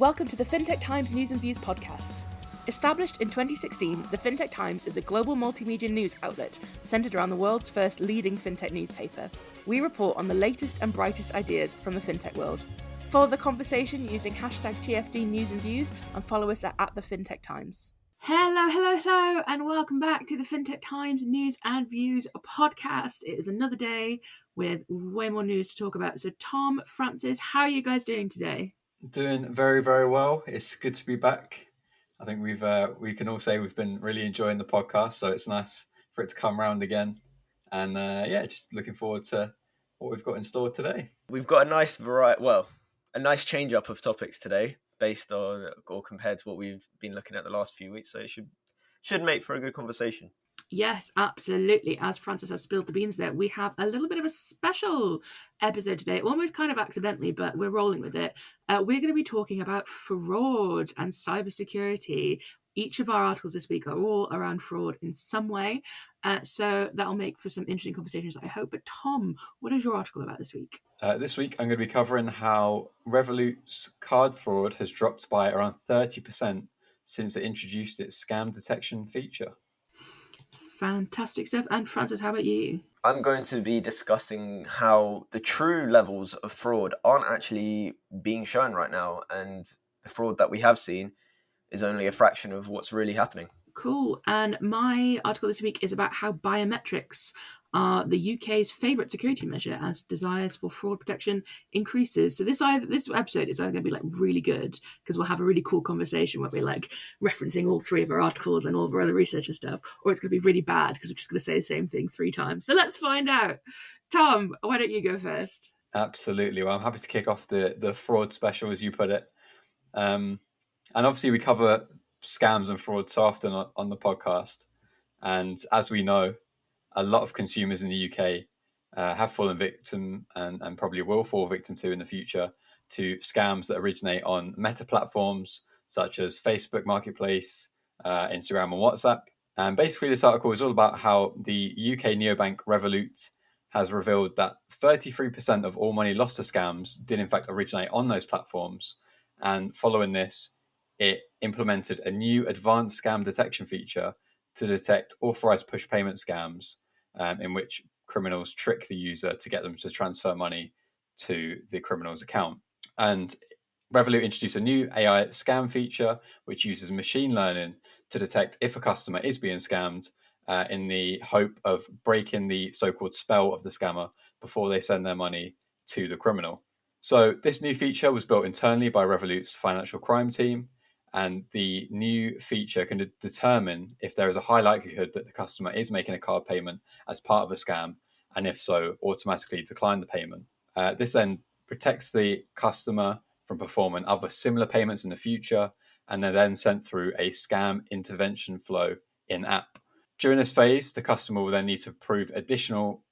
Welcome to the Fintech Times News and Views podcast. Established in 2016, the Fintech Times is a global multimedia news outlet centered around the world's first leading fintech newspaper. We report on the latest and brightest ideas from the fintech world. Follow the conversation using hashtag TFD News and Views and follow us at the Fintech Times. Hello, and welcome back to the Fintech Times News and Views podcast. It is another day with way more news to talk about. So Tom, Francis, how are you guys doing today? Doing very, very well. It's good to be back. I think we can all say we've been really enjoying the podcast, so it's nice for it to come around again. And just looking forward to what we've got in store today. We've got a nice a nice change up of topics today, based on or compared to what we've been looking at the last few weeks. So it should make for a good conversation. Yes, absolutely. As Francis has spilled the beans there, we have a little bit of a special episode today, almost kind of accidentally, but we're rolling with it. We're going to be talking about fraud and cybersecurity. Each of our articles this week are all around fraud in some way. So that'll make for some interesting conversations, I hope. But Tom, what is your article about this week? This week, I'm going to be covering how Revolut's card fraud has dropped by around 30% since it introduced its scam detection feature. Fantastic stuff. And Francis, how about you? I'm going to be discussing how the true levels of fraud aren't actually being shown right now, and the fraud that we have seen is only a fraction of what's really happening. Cool. And my article this week is about how biometrics are the UK's favourite security measure as desires for fraud protection increases. So this episode is either going to be like really good because we'll have a really cool conversation where we're like referencing all three of our articles and all of our other research and stuff, or it's going to be really bad because we're just going to say the same thing 3 times. So let's find out. Tom, why don't you go first? Absolutely. Well, I'm happy to kick off the fraud special, as you put it. And obviously we cover scams and fraud so often on the podcast. And as we know, a lot of consumers in the UK have fallen victim and probably will fall victim to in the future to scams that originate on meta platforms such as Facebook Marketplace, Instagram and WhatsApp. And basically this article is all about how the UK neobank Revolut has revealed that 33% of all money lost to scams did in fact originate on those platforms. And following this, it implemented a new advanced scam detection feature to detect authorized push payment scams in which criminals trick the user to get them to transfer money to the criminal's account. And Revolut introduced a new AI scam feature which uses machine learning to detect if a customer is being scammed in the hope of breaking the so-called spell of the scammer before they send their money to the criminal. So this new feature was built internally by Revolut's financial crime team, and the new feature can determine if there is a high likelihood that the customer is making a card payment as part of a scam, and if so, automatically decline the payment. This then protects the customer from performing other similar payments in the future, and they're then sent through a scam intervention flow in-app. During this phase, the customer will then need to provide additional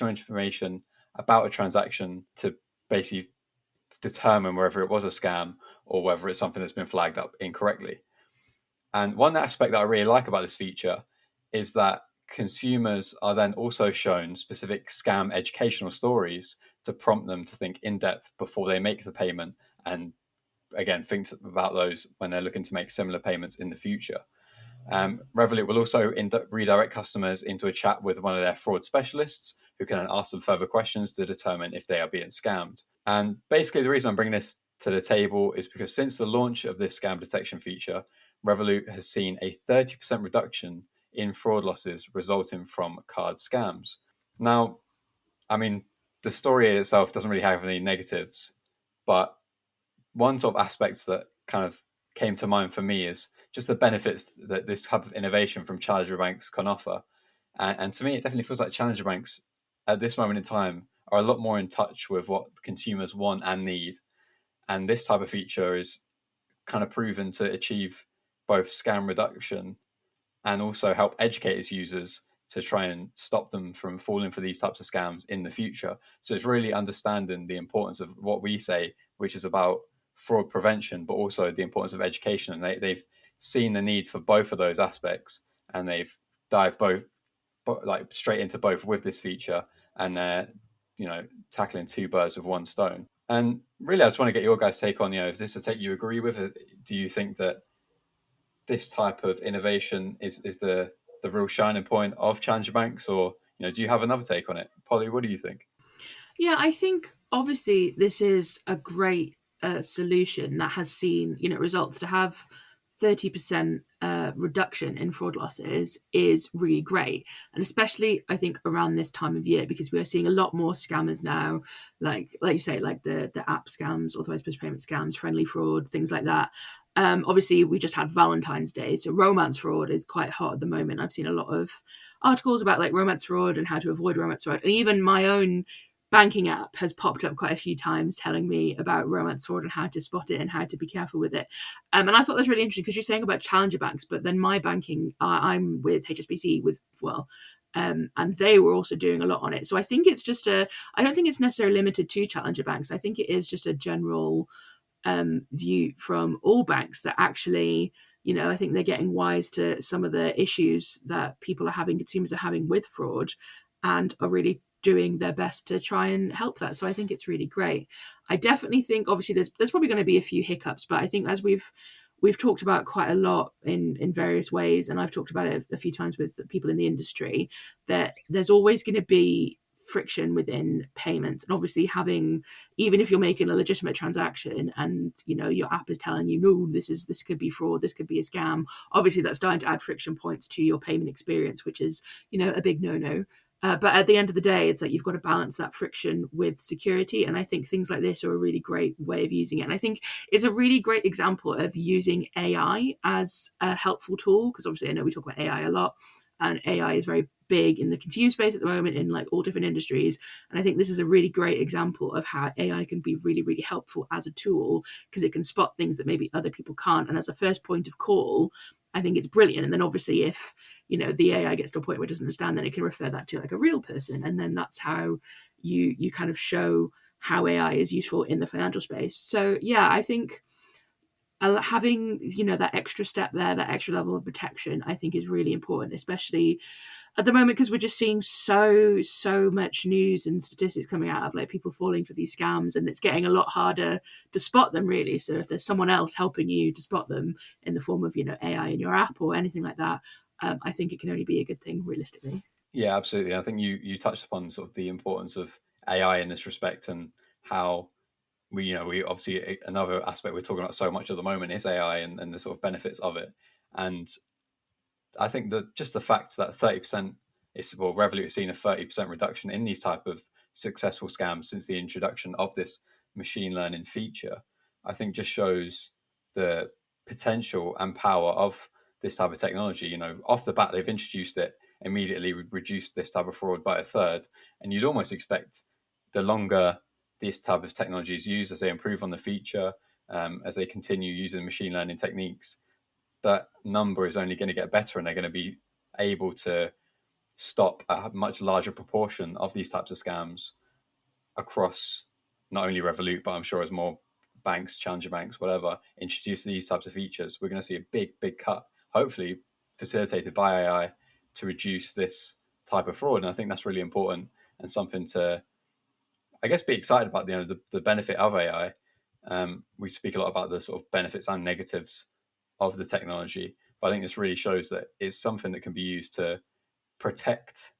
information about a transaction to basically determine whether it was a scam or whether it's something that's been flagged up incorrectly. And one aspect that I really like about this feature is that consumers are then also shown specific scam educational stories to prompt them to think in depth before they make the payment, and again, think about those when they're looking to make similar payments in the future. Revolut will also redirect customers into a chat with one of their fraud specialists who can then ask them further questions to determine if they are being scammed. And basically the reason I'm bringing this to the table is because since the launch of this scam detection feature, Revolut has seen a 30% reduction in fraud losses resulting from card scams. Now, I mean, the story itself doesn't really have any negatives, but one sort of aspect that kind of came to mind for me is just the benefits that this type of innovation from challenger banks can offer. And to me, it definitely feels like challenger banks at this moment in time are a lot more in touch with what consumers want and need. And this type of feature is kind of proven to achieve both scam reduction and also help educate its users to try and stop them from falling for these types of scams in the future. So it's really understanding the importance of what we say, which is about fraud prevention, but also the importance of education. And they've seen the need for both of those aspects, and they've dived both like straight into both with this feature, and they're tackling 2 birds with 1 stone. And really, I just want to get your guys' take on, is this a take you agree with? Do you think that this type of innovation is the real shining point of challenger banks, or do you have another take on it? Polly, what do you think? Yeah, I think obviously this is a great solution that has seen results. To have 30% reduction in fraud losses is really great, and especially I think around this time of year, because we are seeing a lot more scammers now, like you say, like the app scams, authorized push payment scams, friendly fraud, things like that. Obviously, we just had Valentine's Day, so romance fraud is quite hot at the moment. I've seen a lot of articles about like romance fraud and how to avoid romance fraud, and even my own banking app has popped up quite a few times telling me about romance fraud and how to spot it and how to be careful with it. And I thought that was really interesting, because you're saying about challenger banks, but then my banking, I'm with HSBC and they were also doing a lot on it. So I think it's just I don't think it's necessarily limited to challenger banks. I think it is just a general view from all banks that actually, I think they're getting wise to some of the issues that consumers are having with fraud, and are really doing their best to try and help that. So I think it's really great. I definitely think, obviously, there's probably going to be a few hiccups, but I think, as we've talked about quite a lot in various ways, and I've talked about it a few times with people in the industry, that there's always going to be friction within payments. And obviously, even if you're making a legitimate transaction and your app is telling you, no, this could be fraud, this could be a scam, obviously that's starting to add friction points to your payment experience, which is a big no-no. But at the end of the day, it's like you've got to balance that friction with security. And I think things like this are a really great way of using it. And I think it's a really great example of using AI as a helpful tool, because obviously I know we talk about AI a lot, and AI is very big in the consumer space at the moment in like all different industries. And I think this is a really great example of how AI can be really, really helpful as a tool, because it can spot things that maybe other people can't. And as a first point of call, I think it's brilliant. And then obviously if, the AI gets to a point where it doesn't understand, then it can refer that to like a real person. And then that's how you kind of show how AI is useful in the financial space. So yeah, I think having, that extra step there, that extra level of protection, I think is really important, especially at the moment, because we're just seeing so much news and statistics coming out of like people falling for these scams, and it's getting a lot harder to spot them, really. So if there's someone else helping you to spot them in the form of AI in your app or anything like that, I think it can only be a good thing, realistically. Yeah, absolutely. I think you touched upon sort of the importance of AI in this respect, and how we obviously, another aspect we're talking about so much at the moment is AI and the sort of benefits of it. And I think that just the fact that 30% Revolut has seen a 30% reduction in these type of successful scams since the introduction of this machine learning feature, I think just shows the potential and power of this type of technology. Off the bat, they've introduced it, immediately reduced this type of fraud by a third. And you'd almost expect the longer this type of technology is used, as they improve on the feature, as they continue using machine learning techniques, that number is only going to get better, and they're going to be able to stop a much larger proportion of these types of scams across not only Revolut, but I'm sure as more banks, challenger banks, whatever, introduce these types of features, we're going to see a big cut, hopefully facilitated by AI, to reduce this type of fraud. And I think that's really important, and something to, I guess, be excited about. The benefit of AI. We speak a lot about the sort of benefits and negatives of the technology, but I think this really shows that it's something that can be used to protect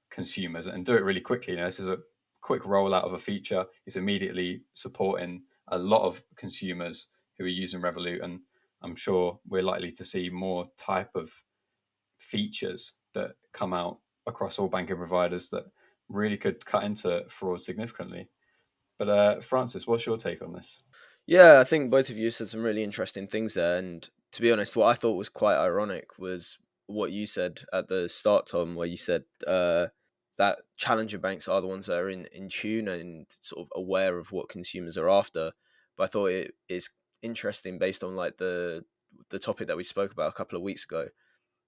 consumers and do it really quickly. This is a quick rollout of a feature. It's immediately supporting a lot of consumers who are using Revolut, and I'm sure we're likely to see more type of features that come out across all banking providers that really could cut into fraud significantly. But Francis, what's your take on this? Yeah, I think both of you said some really interesting things there. And to be honest, what I thought was quite ironic was what you said at the start, Tom, where you said that challenger banks are the ones that are in tune and sort of aware of what consumers are after. But I thought it is interesting based on like the topic that we spoke about a couple of weeks ago.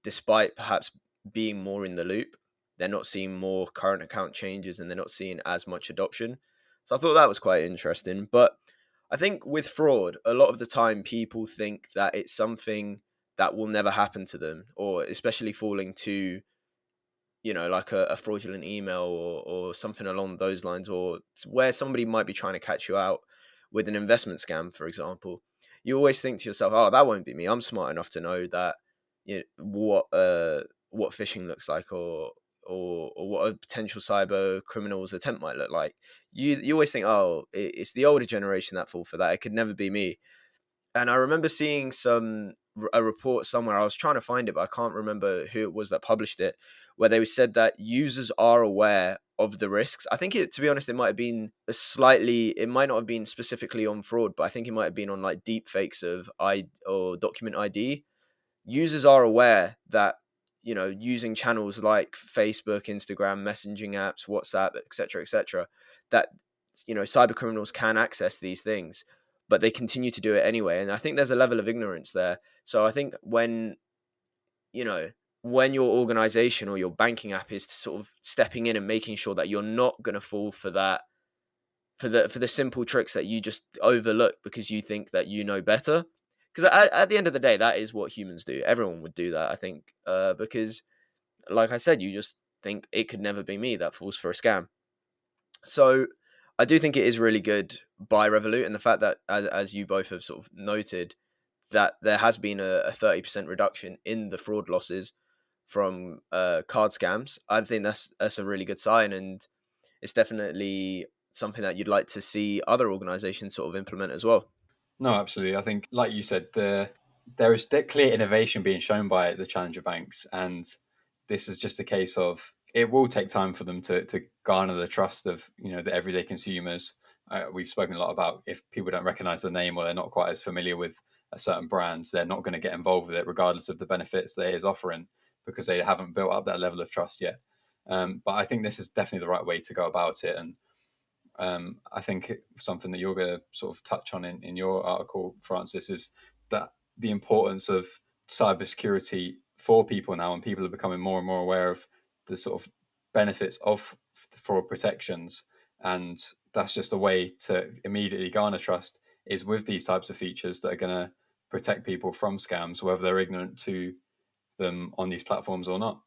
Despite perhaps being more in the loop, they're not seeing more current account changes and they're not seeing as much adoption. So I thought that was quite interesting. But I think with fraud, a lot of the time people think that it's something that will never happen to them, or especially falling to, like a fraudulent email or something along those lines, or where somebody might be trying to catch you out with an investment scam, for example, you always think to yourself, oh, that won't be me. I'm smart enough to know that, what phishing looks like, or what a potential cyber criminal's attempt might look like. You always think, oh, it's the older generation that fall for that. It could never be me. And I remember seeing a report somewhere. I was trying to find it, but I can't remember who it was that published it, where they said that users are aware of the risks. I think to be honest, it might have been it might not have been specifically on fraud, but I think it might have been on like deep fakes of or document ID. Users are aware that, using channels like Facebook, Instagram, messaging apps, WhatsApp, etc., that, cyber criminals can access these things, but they continue to do it anyway. And I think there's a level of ignorance there. So I think when your organization or your banking app is sort of stepping in and making sure that you're not going to fall for that, for the simple tricks that you just overlook because you think that you know better. Because at the end of the day, that is what humans do. Everyone would do that, I think, because, like I said, you just think it could never be me that falls for a scam. So I do think it is really good by Revolut, and the fact that, as you both have sort of noted, that there has been a 30% reduction in the fraud losses from card scams. I think that's a really good sign, and it's definitely something that you'd like to see other organizations sort of implement as well. No, absolutely. I think, like you said, there is clear innovation being shown by the challenger banks, and this is just a case of it will take time for them to garner the trust of the everyday consumers. We've spoken a lot about if people don't recognize the name or they're not quite as familiar with a certain brand, they're not going to get involved with it, regardless of the benefits that it is offering, because they haven't built up that level of trust yet. But I think this is definitely the right way to go about it, and I think something that you're going to sort of touch on in your article, Francis, is that the importance of cybersecurity for people now, and people are becoming more and more aware of the sort of benefits of fraud protections. And that's just a way to immediately garner trust, is with these types of features that are going to protect people from scams, whether they're ignorant to them on these platforms or not.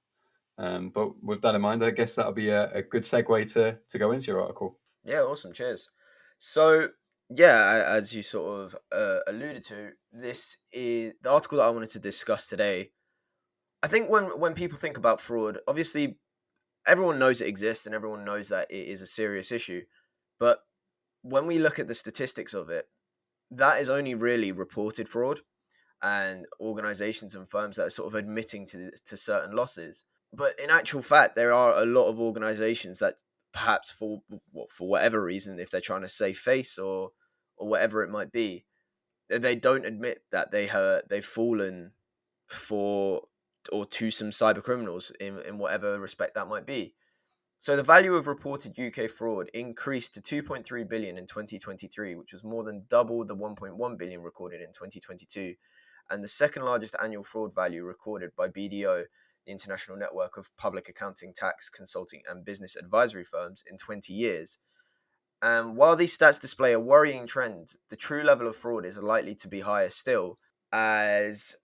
But with that in mind, I guess that'll be a good segue to go into your article. Yeah, awesome. Cheers. So, yeah, as you sort of alluded to, this is the article that I wanted to discuss today. I think when people think about fraud, obviously everyone knows it exists and everyone knows that it is a serious issue. But when we look at the statistics of it, that is only really reported fraud and organizations and firms that are sort of admitting to certain losses. But in actual fact, there are a lot of organizations that perhaps for whatever reason, if they're trying to save face or whatever it might be, they don't admit that they've fallen for or to some cyber criminals in whatever respect that might be. So the value of reported UK fraud increased to 2.3 billion in 2023, which was more than double the 1.1 billion recorded in 2022, and the second largest annual fraud value recorded by BDO, the International Network of Public Accounting, Tax, Consulting and Business Advisory Firms, in 20 years. And while these stats display a worrying trend, the true level of fraud is likely to be higher still, as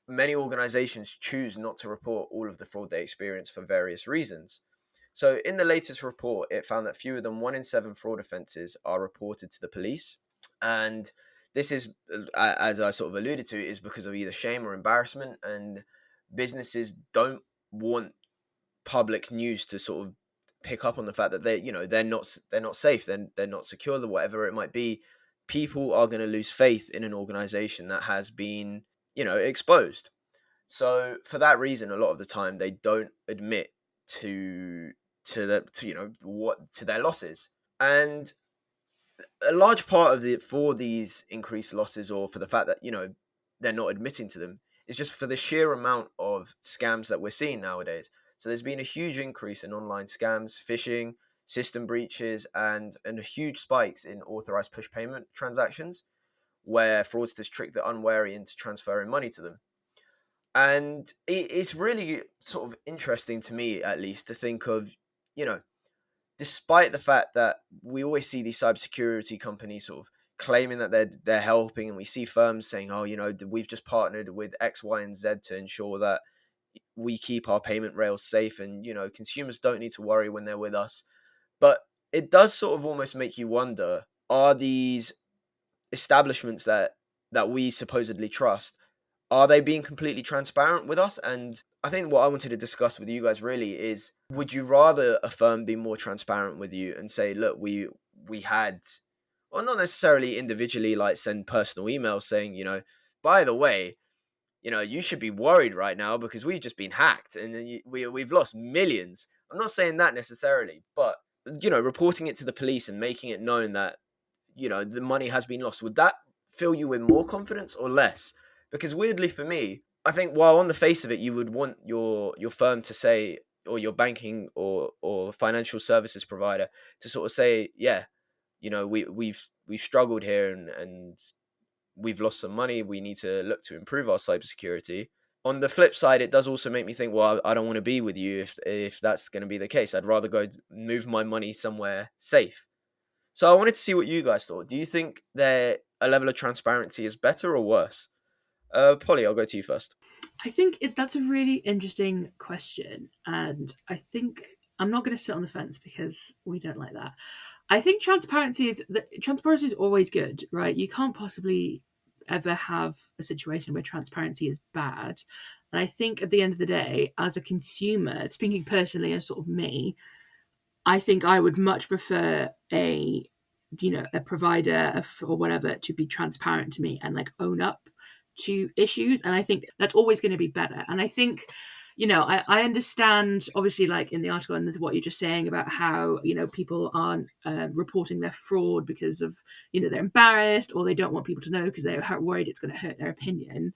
many organizations choose not to report all of the fraud they experience for various reasons. So in the latest report, it found that fewer than 1 in 7 fraud offences are reported to the police. And this is, as I sort of alluded to, is because of either shame or embarrassment, and businesses don't want public news to sort of pick up on the fact that they're not safe, they're not secure, whatever it might be. People are going to lose faith in an organization that has been exposed. So for that reason, a lot of the time they don't admit to their losses. And a large part of for these increased losses, or for the fact that they're not admitting to them, is just for the sheer amount of scams that we're seeing nowadays. So there's been a huge increase in online scams, phishing, system breaches, and huge spikes in authorized push payment transactions, where fraudsters trick the unwary into transferring money to them. And it's really sort of interesting to me, at least, to think of, despite the fact that we always see these cybersecurity companies sort of claiming that they're helping, and we see firms saying, oh, we've just partnered with X, Y, and Z to ensure that we keep our payment rails safe, and consumers don't need to worry when they're with us. But it does sort of almost make you wonder, are these establishments that we supposedly trust, are they being completely transparent with us? And I think what I wanted to discuss with you guys really is, would you rather a firm be more transparent with you and say, look, we had, well, not necessarily individually, like send personal emails saying, by the way, you should be worried right now because we've just been hacked and then we've lost millions. I'm not saying that necessarily, but, reporting it to the police and making it known that, the money has been lost, would that fill you with more confidence or less? Because weirdly for me, I think while on the face of it, you would want your firm to say, or your banking or financial services provider to sort of say, yeah, we've struggled here and we've lost some money. We need to look to improve our cybersecurity. On the flip side, it does also make me think, well, I don't want to be with you if that's going to be the case. I'd rather go move my money somewhere safe. So I wanted to see what you guys thought. Do you think that a level of transparency is better or worse? Polly, I'll go to you first. I think that's a really interesting question. And I think I'm not going to sit on the fence because we don't like that. I think transparency is always good, right? You can't possibly ever have a situation where transparency is bad. And I think at the end of the day, as a consumer, speaking personally as sort of me, I think I would much prefer a provider or whatever to be transparent to me and like own up to issues. And I think that's always going to be better. And I think, I understand obviously like in the article and what you're just saying about how, people aren't reporting their fraud because of, they're embarrassed or they don't want people to know because they're worried it's going to hurt their opinion,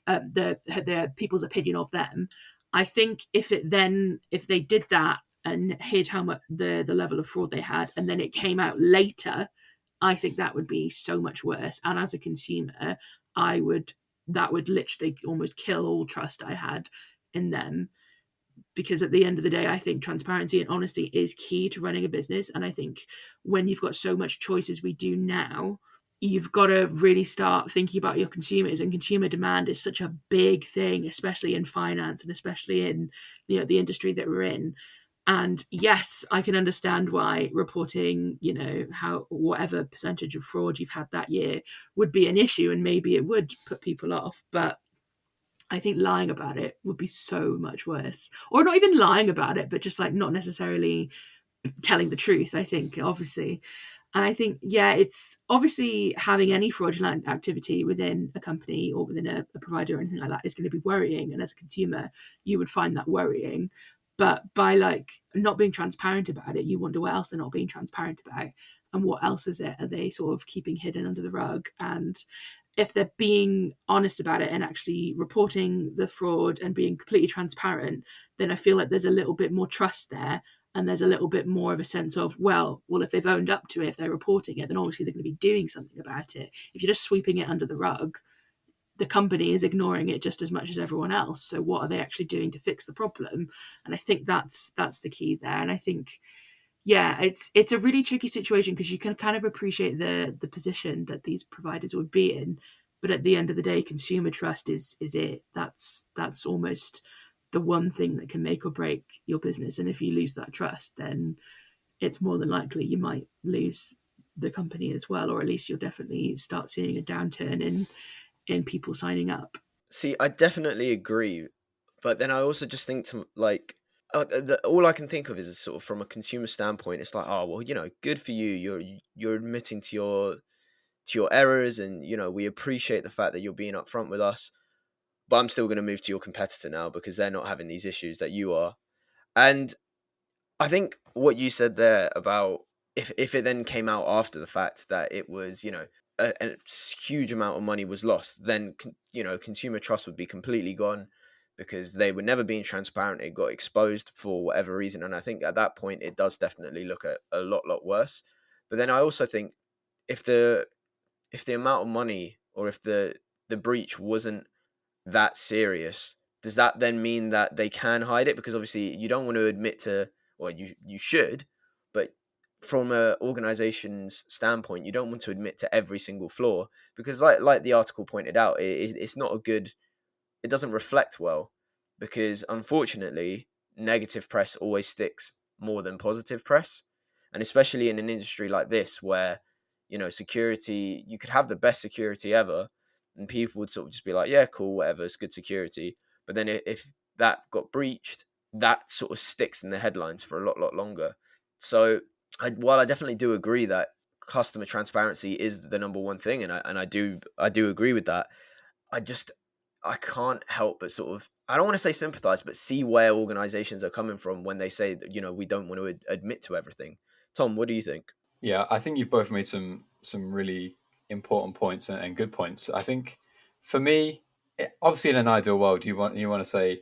their people's opinion of them. I think if they did that and hid how much the level of fraud they had, and then it came out later, I think that would be so much worse. And as a consumer, that would literally almost kill all trust I had in them. Because at the end of the day, I think transparency and honesty is key to running a business. And I think when you've got so much choice as we do now, you've got to really start thinking about your consumers, and consumer demand is such a big thing, especially in finance and especially in the industry that we're in. And yes, I can understand why reporting, how whatever percentage of fraud you've had that year would be an issue, and maybe it would put people off. But I think lying about it would be so much worse. Or not even lying about it, but just like not necessarily telling the truth, I think, obviously. And I think, it's obviously having any fraudulent activity within a company or within a provider or anything like that is going to be worrying. And as a consumer, you would find that worrying. But by like not being transparent about it, you wonder what else they're not being transparent about. And what else is it? Are they sort of keeping hidden under the rug? And if they're being honest about it and actually reporting the fraud and being completely transparent, then I feel like there's a little bit more trust there. And there's a little bit more of a sense of, well, if they've owned up to it, if they're reporting it, then obviously they're going to be doing something about it. If you're just sweeping it under the rug, the company is ignoring it just as much as everyone else. So what are they actually doing to fix the problem? And I think that's the key there. And I think, it's a really tricky situation because you can kind of appreciate the position that these providers would be in. But at the end of the day, consumer trust is it. That's almost the one thing that can make or break your business. And if you lose that trust, then it's more than likely you might lose the company as well, or at least you'll definitely start seeing a downturn in people signing up. See, I definitely agree. But then I also just think to like, all I can think of is sort of from a consumer standpoint, it's like, oh, well, good for you. You're admitting to your errors, and we appreciate the fact that you're being upfront with us. But I'm still going to move to your competitor now because they're not having these issues that you are. And I think what you said there about if it then came out after the fact that it was, a huge amount of money was lost, then, consumer trust would be completely gone because they were never being transparent. It got exposed for whatever reason. And I think at that point, it does definitely look a lot worse. But then I also think if the amount of money or if the breach wasn't that serious, does that then mean that they can hide it? Because obviously you don't want to admit to, or you should, but from an organization's standpoint, you don't want to admit to every single flaw because like the article pointed out, it's not a good, it doesn't reflect well because unfortunately negative press always sticks more than positive press. And especially in an industry like this where, security, you could have the best security ever, and people would sort of just be like, yeah, cool, whatever, it's good security. But then if that got breached, that sort of sticks in the headlines for a lot longer. So while I definitely do agree that customer transparency is the number one thing, and I do agree with that, I can't help but sort of, I don't want to say sympathize, but see where organizations are coming from when they say that, we don't want to admit to everything. Tom, what do you think? Yeah, I think you've both made some really important points and good points. I think for me, obviously in an ideal world, you want to say,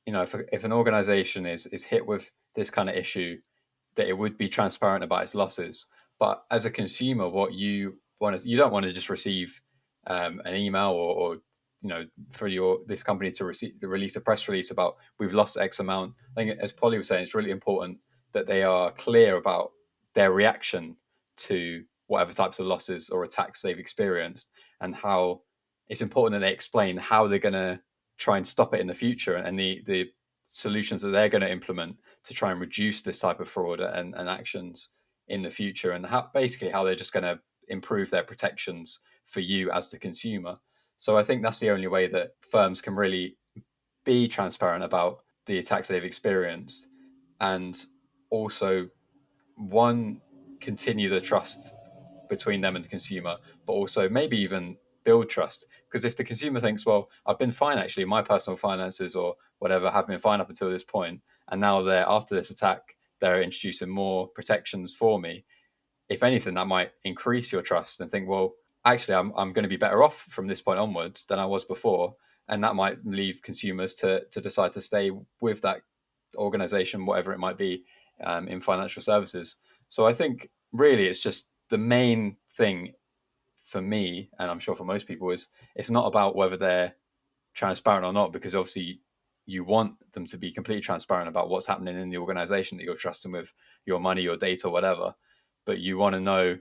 if an organization is hit with this kind of issue, that it would be transparent about its losses. But as a consumer, what you don't want to just receive an email or for this company to release a press release about we've lost X amount. I think, as Polly was saying, it's really important that they are clear about their reaction to whatever types of losses or attacks they've experienced, and how it's important that they explain how they're going to try and stop it in the future, and the solutions that they're going to implement to try and reduce this type of fraud and actions in the future, and how they're just going to improve their protections for you as the consumer. So I think that's the only way that firms can really be transparent about the attacks they've experienced, and also, one, continue the trust between them and the consumer, but also maybe even build trust. Because if the consumer thinks, well, I've been fine, actually, my personal finances or whatever have been fine up until this point, and now after this attack, they're introducing more protections for me. If anything, that might increase your trust and think, well, actually, I'm going to be better off from this point onwards than I was before. And that might leave consumers to decide to stay with that organization, whatever it might be, in financial services. So I think really it's just the main thing for me, and I'm sure for most people, is it's not about whether they're transparent or not, because obviously you want them to be completely transparent about what's happening in the organization that you're trusting with your money, your data, whatever. But you want to know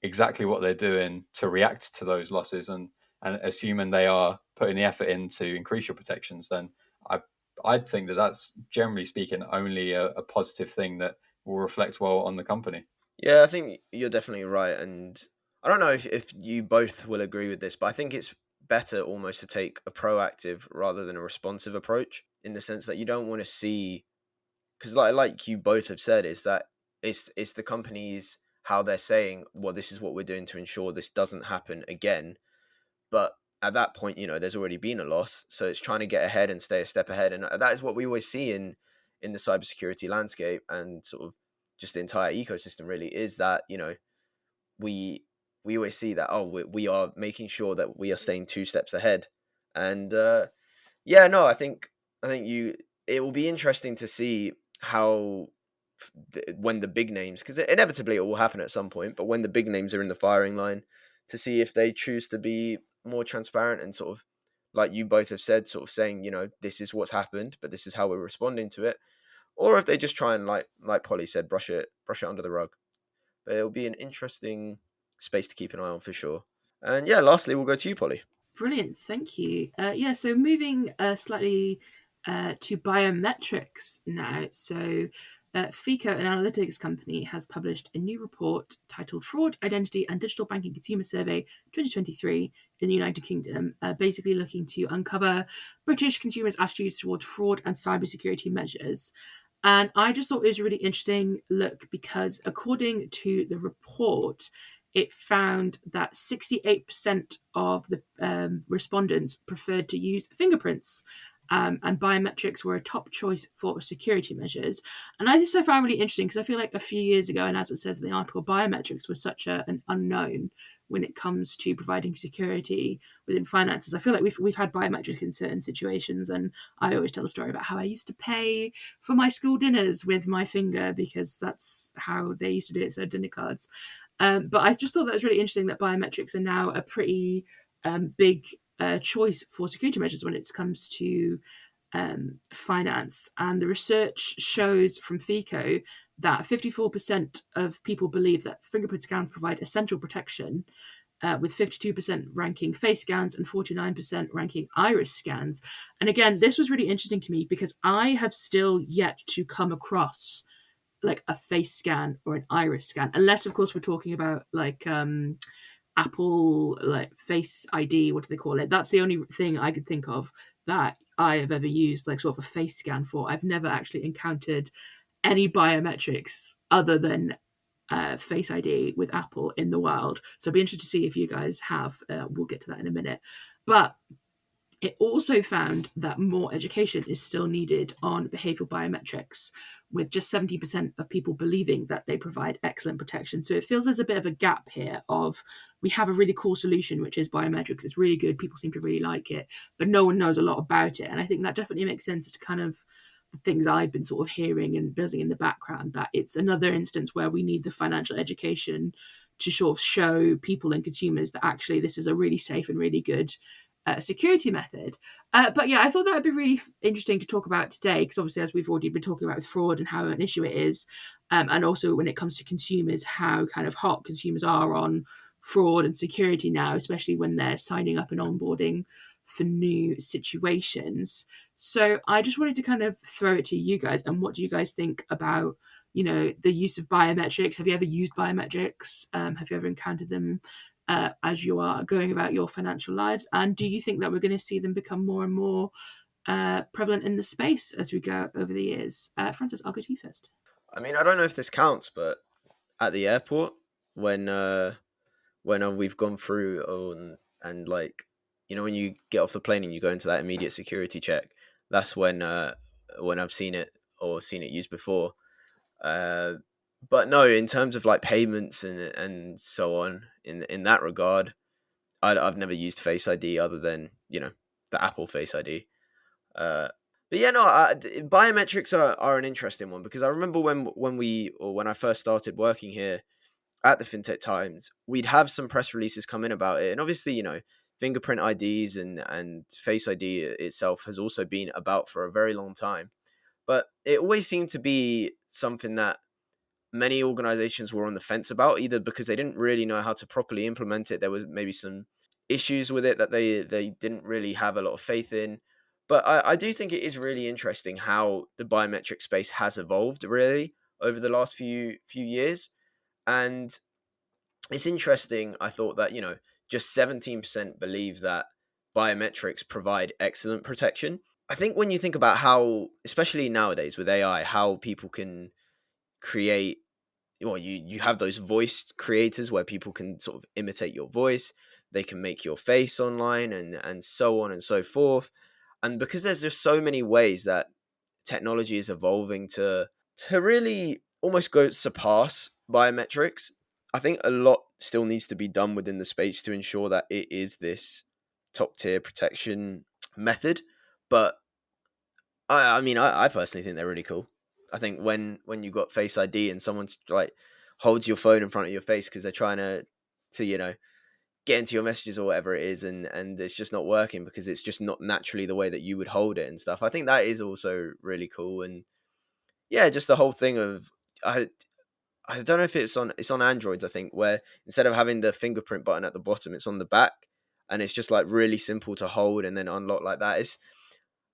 exactly what they're doing to react to those losses, and assuming they are putting the effort in to increase your protections, then I'd think that that's, generally speaking, only a positive thing that will reflect well on the company. Yeah, I think you're definitely right. And I don't know if you both will agree with this, but I think it's better almost to take a proactive rather than a responsive approach, in the sense that you don't want to see, because like you both have said, is that it's the companies, how they're saying, well, this is what we're doing to ensure this doesn't happen again. But at that point, there's already been a loss, so it's trying to get ahead and stay a step ahead. And that is what we always see in the cybersecurity landscape, and sort of just the entire ecosystem, really, is that we always see that, oh, we are making sure that we are staying 2 steps ahead. And I think it will be interesting to see how when the big names, because inevitably it will happen at some point, but when the big names are in the firing line, to see if they choose to be more transparent and sort of, like you both have said, sort of saying, this is what's happened, but this is how we're responding to it, or if they just try and, like Polly said, brush it under the rug. But it'll be an interesting space to keep an eye on for sure. And yeah, lastly, we'll go to you, Polly. Brilliant, thank you. So moving slightly to biometrics now. So FICO, an analytics company, has published a new report titled Fraud, Identity and Digital Banking Consumer Survey 2023 in the United Kingdom, basically looking to uncover British consumers' attitudes towards fraud and cybersecurity measures. And I just thought it was a really interesting look, because according to the report, it found that 68% of the respondents preferred to use fingerprints, and biometrics were a top choice for security measures. And I find really interesting, because I feel like a few years ago, and as it says in the article, biometrics was such an unknown when it comes to providing security within finances. I feel like we've had biometrics in certain situations, and I always tell the story about how I used to pay for my school dinners with my finger, because that's how they used to do it, so dinner cards. But I just thought that was really interesting that biometrics are now a pretty big choice for security measures when it comes to finance. And the research shows from FICO that 54% of people believe that fingerprint scans provide essential protection, with 52% ranking face scans and 49% ranking iris scans. And again, this was really interesting to me, because I have still yet to come across like a face scan or an iris scan, unless of course we're talking about like Apple like Face ID. What do they call it? That's the only thing I could think of that I have ever used like sort of a face scan for. I've never actually encountered any biometrics other than Face ID with Apple in the world. So I'd be interested to see if you guys have. We'll get to that in a minute. But it also found that more education is still needed on behavioral biometrics, with just 70% of people believing that they provide excellent protection. So it feels there's a bit of a gap here of we have a really cool solution, which is biometrics. It's really good. People seem to really like it, but no one knows a lot about it. And I think that definitely makes sense to kind of the things I've been sort of hearing and buzzing in the background, that it's another instance where we need the financial education to sort of show people and consumers that actually this is a really safe and really good security method. But yeah, I thought that would be really interesting to talk about today, because obviously, as we've already been talking about with fraud and how an issue it is, and also when it comes to consumers, how kind of hot consumers are on fraud and security now, especially when they're signing up and onboarding for new situations. So I just wanted to kind of throw it to you guys, and what do you guys think about, you know, the use of biometrics? Have you ever used biometrics? Have you ever encountered them as you are going about your financial lives? And do you think that we're going to see them become more and more prevalent in the space as we go over the years? Francis, I'll go to you first. I mean, I don't know if this counts, but at the airport, when we've gone through and like, you know, when you get off the plane and you go into that immediate security check, that's when I've seen it used before. But no, in terms of like payments and so on, in that regard, I've never used Face ID other than, you know, the Apple Face ID. But yeah, no, biometrics are an interesting one, because I remember when I first started working here at the Fintech Times, we'd have some press releases come in about it, and obviously, you know, fingerprint IDs and Face ID itself has also been about for a very long time, but it always seemed to be something that many organizations were on the fence about, either because they didn't really know how to properly implement it. There was maybe some issues with it that they didn't really have a lot of faith in. But I do think it is really interesting how the biometric space has evolved really over the last few years. And it's interesting, I thought, that, you know, just 17% believe that biometrics provide excellent protection. I think when you think about how, especially nowadays with AI, how people can create, well, you have those voice creators where people can sort of imitate your voice, they can make your face online, and so on and so forth. And because there's just so many ways that technology is evolving to really almost go surpass biometrics, I think a lot still needs to be done within the space to ensure that it is this top tier protection method. But I mean, I personally think they're really cool. I think when you got Face ID and someone's like holds your phone in front of your face because they're trying to you know, get into your messages or whatever it is, and it's just not working because it's just not naturally the way that you would hold it and stuff. I think that is also really cool. And yeah, just the whole thing of I don't know if it's on Androids, I think, where instead of having the fingerprint button at the bottom, it's on the back, and it's just like really simple to hold and then unlock like that.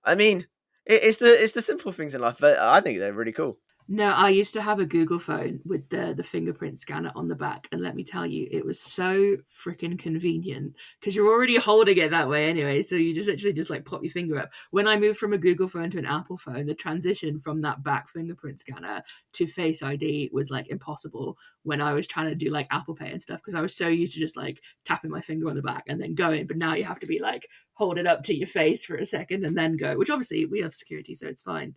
I mean, it's the simple things in life, but I think they're really cool. No, I used to have a Google phone with the fingerprint scanner on the back, and let me tell you, it was so freaking convenient because you're already holding it that way anyway. So you just literally just like pop your finger up. When I moved from a Google phone to an Apple phone, the transition from that back fingerprint scanner to Face ID was like impossible when I was trying to do like Apple Pay and stuff, because I was so used to just like tapping my finger on the back and then going. But now you have to be like hold it up to your face for a second and then go, which obviously we have security, so it's fine.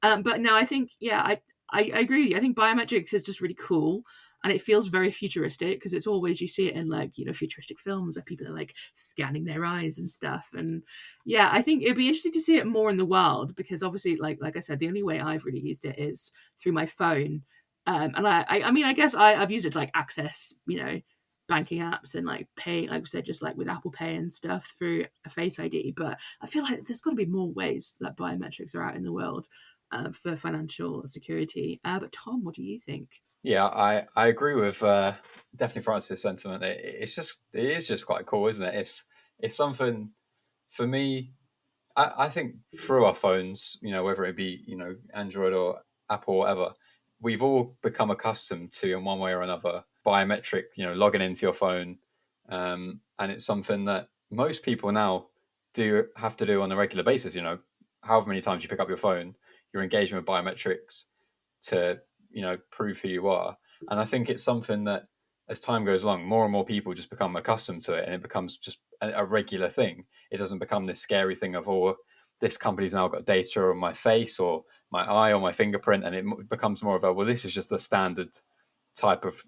But no, I think, yeah, I agree with you. I think biometrics is just really cool, and it feels very futuristic because it's always, you see it in like, you know, futuristic films where people are like scanning their eyes and stuff. And yeah, I think it'd be interesting to see it more in the world, because obviously, like I said, the only way I've really used it is through my phone. And I mean, I guess I've used it to like access, you know, banking apps and like paying, like I said, just like with Apple Pay and stuff through a Face ID. But I feel like there's got to be more ways that biometrics are out in the world for financial security. But Tom, what do you think? Yeah, I agree with definitely Francis' sentiment. It is just quite cool, isn't it? It's something for me. I think through our phones, you know, whether it be, you know, Android or Apple or whatever, we've all become accustomed to, in one way or another, biometric, logging into your phone. And it's something that most people now do have to do on a regular basis. However many times you pick up your phone, you're engaging with biometrics to, prove who you are. And I think it's something that, as time goes along, more and more people just become accustomed to it, and it becomes just a regular thing. It doesn't become this scary thing of, this company's now got data on my face or my eye or my fingerprint, and it becomes more of a, this is just the standard type of,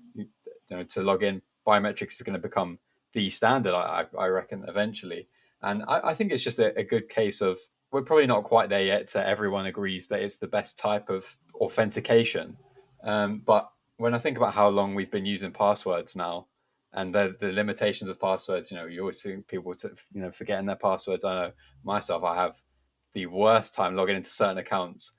to log in. Biometrics is going to become the standard, I reckon, eventually. And I think it's just a good case of, we're probably not quite there yet to everyone agrees that it's the best type of authentication. But when I think about how long we've been using passwords now, and the limitations of passwords, you always see people forgetting their passwords. I know myself, I have the worst time logging into certain accounts,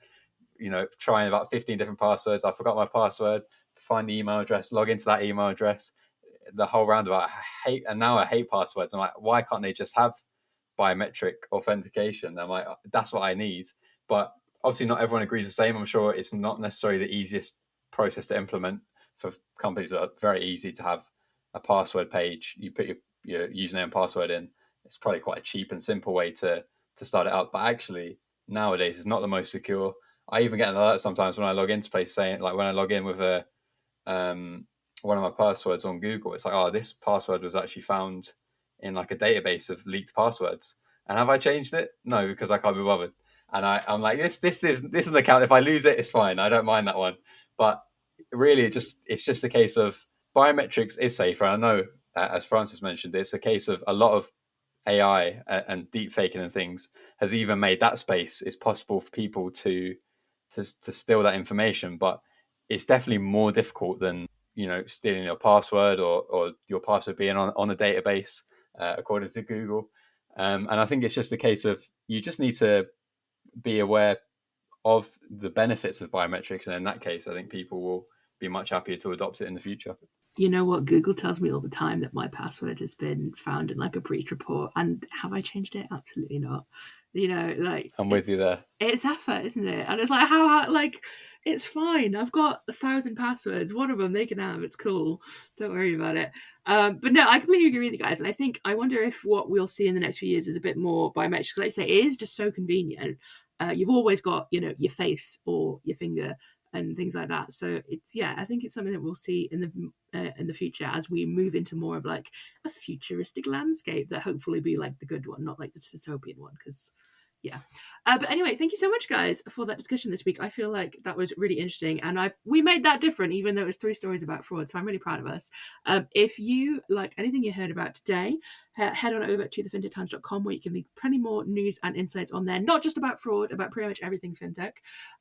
trying about 15 different passwords. I forgot my password, find the email address, log into that email address, the whole roundabout. I hate passwords. I'm like, why can't they just have biometric authentication? I'm like, that's what I need. But obviously not everyone agrees the same. I'm sure it's not necessarily the easiest process to implement for companies that are very easy to have a password page. You put your username and password in. It's probably quite a cheap and simple way to start it up. But actually, nowadays, it's not the most secure. I even get an alert sometimes when I log into place saying, like, when I log in with one of my passwords on Google, it's like, this password was actually found in like a database of leaked passwords. And have I changed it? No, because I can't be bothered. And I'm like, this is an account. If I lose it, it's fine. I don't mind that one. But really, it's just a case of biometrics is safer. I know, as Francis mentioned, it's a case of a lot of AI and deep faking and things has even made that space it's possible for people to steal that information. But it's definitely more difficult than stealing your password or your password being on a database, according to Google. And I think it's just a case of, you just need to be aware of the benefits of biometrics, and in that case, I think people will be much happier to adopt it in the future. You know what? Google tells me all the time that my password has been found in like a breach report, and have I changed it? Absolutely not. I'm with you there. It's effort, isn't it? And it's like, how it's fine. I've got 1,000 passwords. One of them they can have. It's cool. Don't worry about it. But no, I completely agree with you guys. And I wonder if what we'll see in the next few years is a bit more biometrics. Like I say, it is just so convenient. You've always got, your face or your finger and things like that. So I think it's something that we'll see in the future as we move into more of like a futuristic landscape that hopefully be like the good one, not like the dystopian one. Because but anyway, thank you so much, guys, for that discussion this week. I feel like that was really interesting, and we made that different, even though it was 3 stories about fraud. So I'm really proud of us. If you liked anything you heard about today, head on over to thefintechtimes.com, where you can leave plenty more news and insights on there, not just about fraud, about pretty much everything fintech.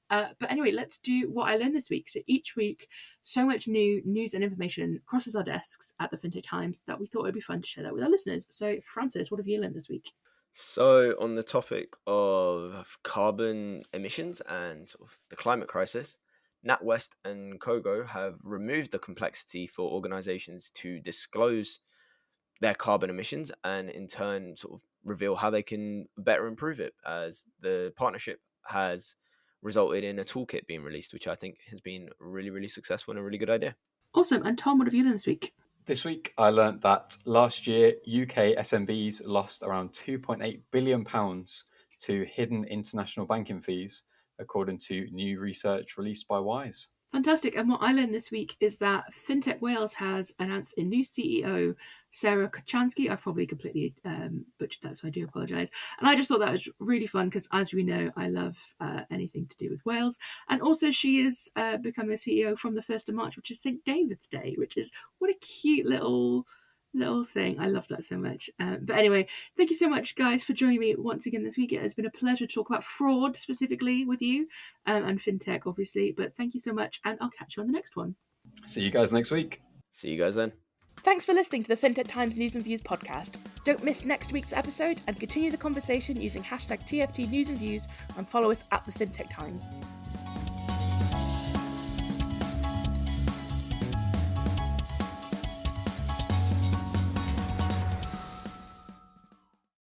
But anyway, let's do what I learned this week. So each week, so much new news and information crosses our desks at the Fintech Times that we thought it would be fun to share that with our listeners. So Francis, what have you learned this week? So, on the topic of carbon emissions and sort of the climate crisis, NatWest and Kogo have removed the complexity for organizations to disclose their carbon emissions and in turn sort of reveal how they can better improve it, as the partnership has resulted in a toolkit being released, which I think has been really, really successful and a really good idea. Awesome. And Tom, what have you learned this week? This week, I learned that last year, UK SMBs lost around £2.8 billion to hidden international banking fees, according to new research released by Wise. Fantastic. And what I learned this week is that Fintech Wales has announced a new CEO, Sarah Kochanski. I've probably completely butchered that, so I do apologise. And I just thought that was really fun because, as we know, I love anything to do with Wales. And also she is becoming the CEO from the 1st of March, which is St. David's Day, which is what a cute little thing. I love that so much. But anyway, thank you so much, guys, for joining me once again this week. It has been a pleasure to talk about fraud specifically with you and fintech, obviously. But thank you so much, and I'll catch you on the next one. See you guys next week. See you guys then. Thanks for listening to the Fintech Times News and Views podcast. Don't miss next week's episode and continue the conversation using #TFT News and Views and follow us at the Fintech Times.